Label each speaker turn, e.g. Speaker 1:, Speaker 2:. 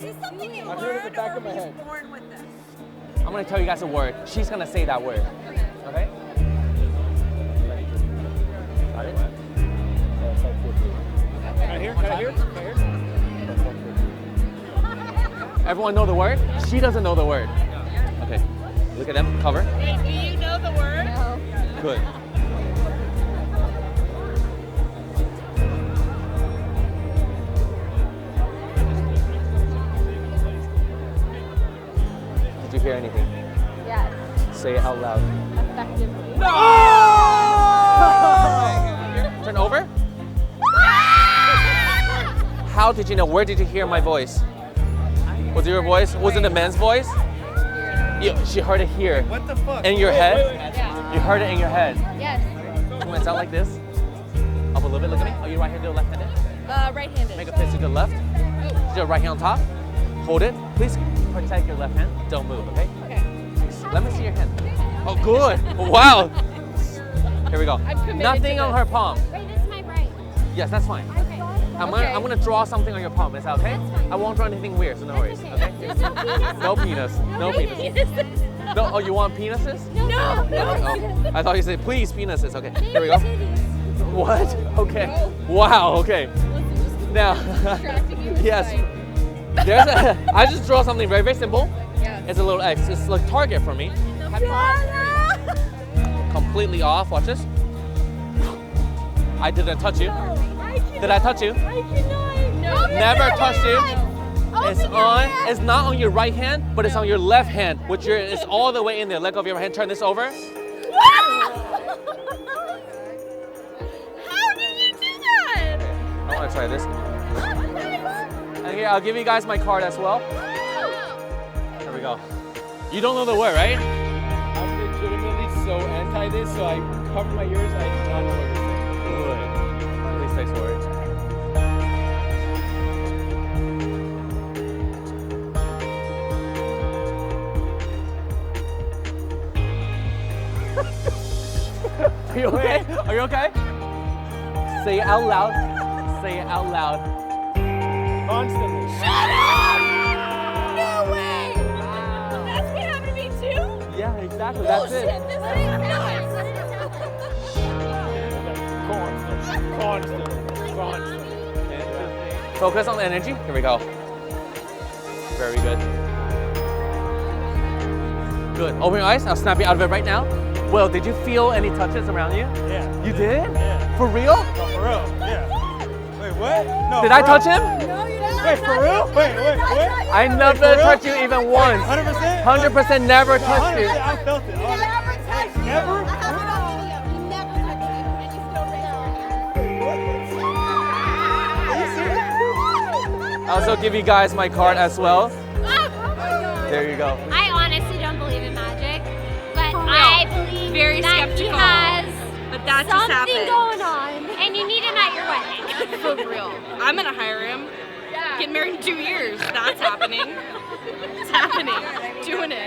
Speaker 1: is something you
Speaker 2: I heard it in the back of my
Speaker 1: he's
Speaker 2: head.
Speaker 1: born with this?
Speaker 3: I'm gonna tell you guys a word. She's gonna say that word. Okay? Got it?
Speaker 2: Can I hear? Can I hear? Can I hear?
Speaker 3: Everyone know the word? She doesn't know the word. Okay. Look at them. Cover.
Speaker 1: Wait, do you know the word? No.
Speaker 3: Good. Did you hear anything?
Speaker 4: Yes.
Speaker 3: Say it out loud.
Speaker 4: Effectively.
Speaker 3: Turn over. How did you know? Where did you hear my voice? Was it your voice? Was it a man's voice? She heard it here.
Speaker 2: What the fuck?
Speaker 3: In your head?
Speaker 4: Yeah.
Speaker 3: You heard it in your head.
Speaker 4: Yes.
Speaker 3: Come on, sound like this. Up a little bit. Look at me. Are you right-handed or left-handed?
Speaker 4: Right-handed.
Speaker 3: Make a fist to the left. Put your right hand on top. Hold it. Please protect your left hand. Don't move, okay?
Speaker 4: Okay.
Speaker 3: Let me see your hand. Oh, good. Wow. Here we go.
Speaker 4: I'm committed
Speaker 3: Nothing
Speaker 4: to
Speaker 3: on
Speaker 4: this.
Speaker 3: her palm.
Speaker 4: Wait, this is my right.
Speaker 3: Yes, that's fine.
Speaker 4: Okay.
Speaker 3: I'm gonna draw something on your palm. Is that okay? I won't draw anything weird, so no worries. Okay? No penis. No penis. No. Oh, you want penises?
Speaker 4: No.
Speaker 3: Oh, I thought you said please penises. Okay. Here we go. What? Okay. Wow. Okay. Now. Yes. There's a. I just draw something very, very simple.
Speaker 4: Yeah.
Speaker 3: It's a little X. It's like target for me. Completely off. Watch this. I didn't touch you. Did I touch you?
Speaker 4: I cannot. No.
Speaker 3: Never touched you. It's on. It's not on your right hand, but it's on your left hand, which is all the way in there. Let go of your hand. Turn this over.
Speaker 4: How did you do that?
Speaker 3: I want to try this. And here, I'll give you guys my card as well. There we go. You don't know the word, right?
Speaker 2: I'm legitimately so anti this, so I cover my ears. I do not know what you're saying.
Speaker 3: Good. Please say words. Are you okay? Are you okay? Say it out loud. Say it out loud.
Speaker 2: Constantly.
Speaker 4: Shut up! No way! That's what happened to me too?
Speaker 3: Yeah, exactly. That's
Speaker 4: Bullshit,
Speaker 3: it.
Speaker 4: this ain't nice.
Speaker 2: Constantly.
Speaker 3: Focus on the energy. Here we go. Very good. Good. Open your eyes. I'll snap you out of it right now. Will, did you feel any touches around you?
Speaker 2: Yeah.
Speaker 3: You did?
Speaker 2: Yeah.
Speaker 3: For real?
Speaker 2: No, for real. Yeah. Wait, what? No.
Speaker 3: Did
Speaker 2: for
Speaker 3: I
Speaker 2: real.
Speaker 3: touch him?
Speaker 4: No, you didn't.
Speaker 2: Wait, for real? Wait.
Speaker 3: I never
Speaker 2: for real?
Speaker 3: touched you even once.
Speaker 2: 100%?
Speaker 3: 100% never touched you.
Speaker 2: 100%. I felt it.
Speaker 4: Never touched you.
Speaker 2: Never?
Speaker 4: I have it on video. He never touched you, and you still raised your hand.
Speaker 3: I also give you guys my card as well. There you go.
Speaker 5: I honestly don't believe in magic, but I believe
Speaker 1: Very
Speaker 5: that
Speaker 1: skeptical.
Speaker 5: he has
Speaker 1: But that just
Speaker 5: something
Speaker 1: happened.
Speaker 5: going on, and you need him at your wedding.
Speaker 1: For real. I'm gonna hire him. Get married in 2 years. That's happening. It's happening. Doing it.